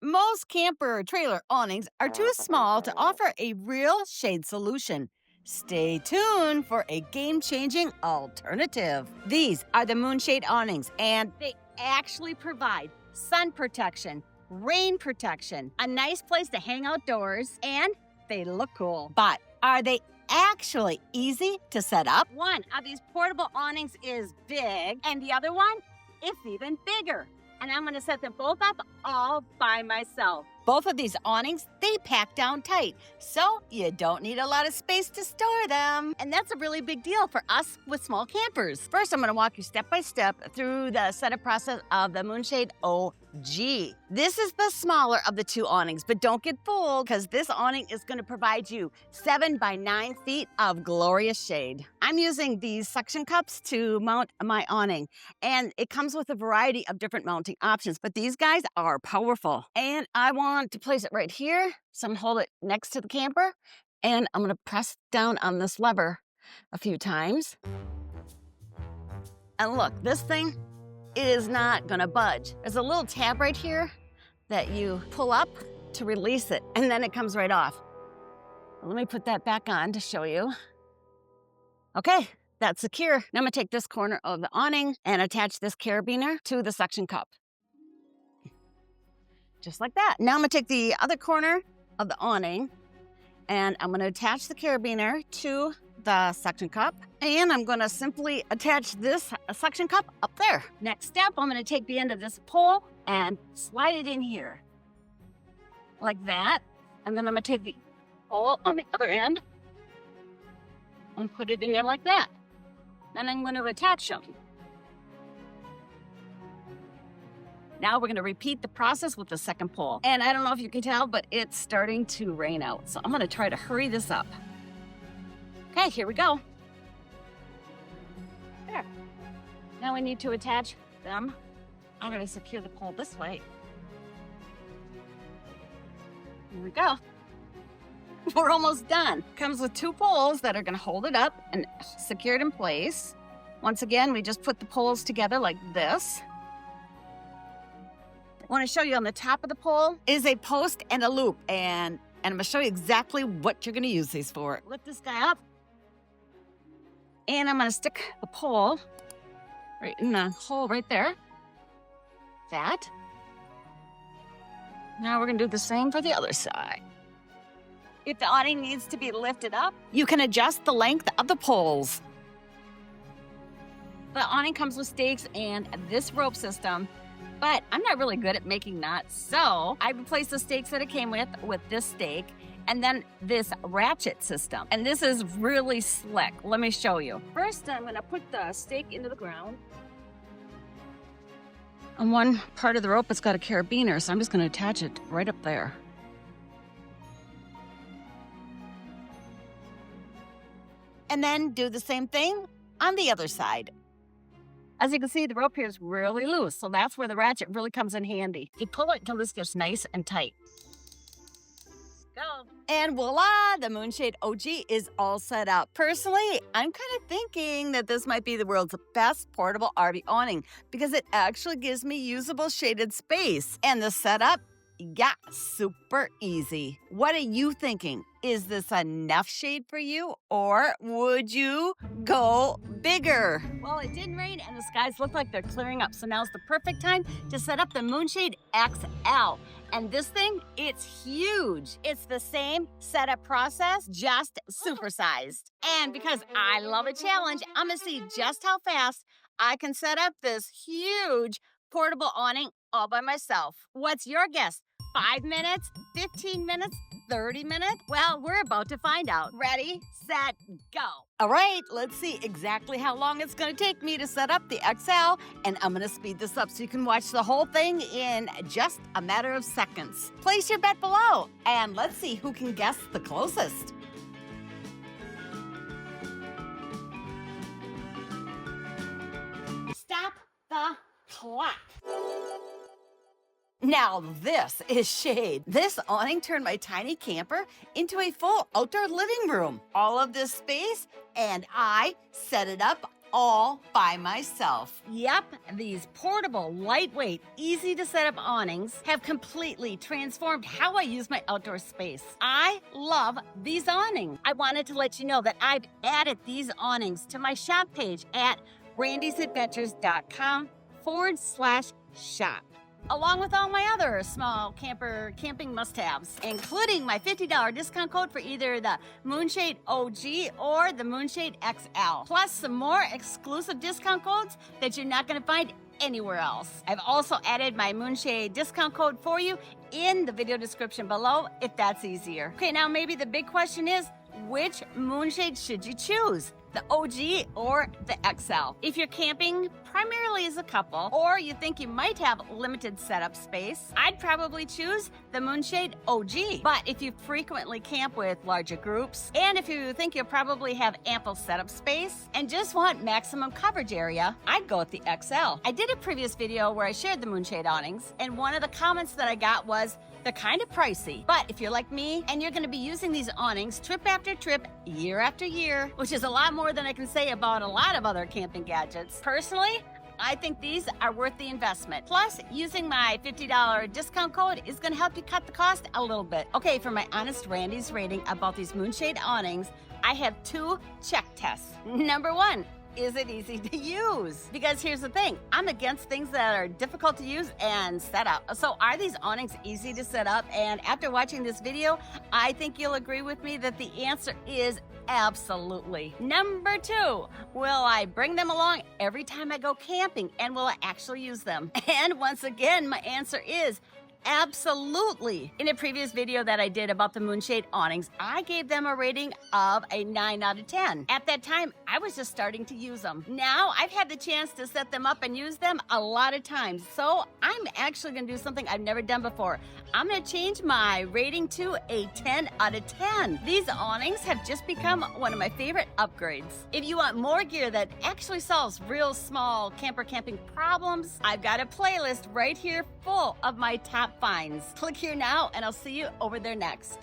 Most camper or trailer awnings are too small to offer a real shade solution. Stay tuned for a game-changing alternative. These are the Moonshade awnings, and they actually provide sun protection, rain protection, a nice place to hang outdoors, and they look cool. But are they actually easy to set up? One of these portable awnings is big, and the other one is even bigger. And I'm gonna set them both up all by myself. Both of these awnings, they pack down tight, so you don't need a lot of space to store them. And that's a really big deal for us with small campers. First, I'm gonna walk you step by step through the setup process of the Moonshade OG. This is the smaller of the two awnings, but don't get fooled, because this awning is gonna provide you 7 by 9 feet of glorious shade. I'm using these suction cups to mount my awning, and it comes with a variety of different mounting options, but these guys are powerful. And I want to place it right here, so I'm gonna hold it next to the camper, and I'm gonna press down on this lever a few times. And look, this thing is not gonna budge. There's a little tab right here that you pull up to release it, and then it comes right off. Let me put that back on to show you. Okay, that's secure. Now I'm gonna take this corner of the awning and attach this carabiner to the suction cup. Just like that. Now I'm gonna take the other corner of the awning and I'm gonna attach the carabiner to the suction cup, and I'm gonna simply attach this suction cup up there. Next step, I'm gonna take the end of this pole and slide it in here. Like that. And then I'm gonna take the pole on the other end and put it in there like that. Then I'm gonna attach them. Now we're gonna repeat the process with the second pole. And I don't know if you can tell, but it's starting to rain out. So I'm gonna try to hurry this up. Okay, here we go. There. Now we need to attach them. I'm gonna secure the pole this way. Here we go. We're almost done. Comes with 2 poles that are gonna hold it up and secure it in place. Once again, we just put the poles together like this. I want to show you on the top of the pole is a post and a loop, and I'm going to show you exactly what you're going to use these for. Lift this guy up, and I'm going to stick the pole right in the hole right there. That. Now we're going to do the same for the other side. If the awning needs to be lifted up, you can adjust the length of the poles. The awning comes with stakes and this rope system, but I'm not really good at making knots, so I replaced the stakes that it came with this stake and then this ratchet system. And this is really slick. Let me show you. First, I'm gonna put the stake into the ground. On one part of the rope, it's got a carabiner, so I'm just gonna attach it right up there. And then do the same thing on the other side. As you can see, the rope here is really loose, so that's where the ratchet really comes in handy. You pull it until this gets nice and tight. Go. And voila, the Moonshade OG is all set up. Personally, I'm kind of thinking that this might be the world's best portable RV awning because it actually gives me usable shaded space. And the setup, yeah, super easy. What are you thinking? Is this enough shade for you, or would you go bigger? Well, it didn't rain and the skies look like they're clearing up, so now's the perfect time to set up the Moonshade XL. And this thing, it's huge. It's the same setup process, just supersized. And because I love a challenge, I'm gonna see just how fast I can set up this huge portable awning all by myself. What's your guess? 5 minutes? 15 minutes? 30 minutes? Well, we're about to find out. Ready, set, go. All right, let's see exactly how long it's gonna take me to set up the XL, and I'm gonna speed this up so you can watch the whole thing in just a matter of seconds. Place your bet below, and let's see who can guess the closest. Stop the clock. Now this is shade. This awning turned my tiny camper into a full outdoor living room. All of this space, and I set it up all by myself. Yep, these portable, lightweight, easy to set up awnings have completely transformed how I use my outdoor space. I love these awnings. I wanted to let you know that I've added these awnings to my shop page at randisadventures.com/shop. Along with all my other small camping must-haves, including my $50 discount code for either the Moonshade OG or the Moonshade XL, plus some more exclusive discount codes that you're not going to find anywhere else. I've also added my Moonshade discount code for you in the video description below if that's easier. Okay, now maybe the big question is, which Moonshade should you choose? The OG or the XL? If you're camping primarily as a couple, or you think you might have limited setup space, I'd probably choose the Moonshade OG. But if you frequently camp with larger groups, and if you think you'll probably have ample setup space and just want maximum coverage area, I'd go with the XL. I did a previous video where I shared the Moonshade awnings, and one of the comments that I got was, they're kind of pricey, but if you're like me and you're going to be using these awnings trip after trip, year after year, which is a lot more than I can say about a lot of other camping gadgets. Personally, I think these are worth the investment. Plus, using my $50 discount code is going to help you cut the cost a little bit. Okay, for my honest Randy's rating about these Moonshade awnings, I have 2 check tests. Number 1, is it easy to use? Because here's the thing, I'm against things that are difficult to use and set up. So are these awnings easy to set up? And after watching this video, I think you'll agree with me that the answer is absolutely. Number 2, will I bring them along every time I go camping, and will I actually use them? And once again, my answer is absolutely. In a previous video that I did about the Moonshade awnings, I gave them a rating of a 9 out of 10. At that time, I was just starting to use them. Now, I've had the chance to set them up and use them a lot of times, so I'm actually gonna do something I've never done before. I'm gonna change my rating to a 10 out of 10. These awnings have just become one of my favorite upgrades. If you want more gear that actually solves real small camping problems, I've got a playlist right here full of my top finds. Click here now and I'll see you over there next.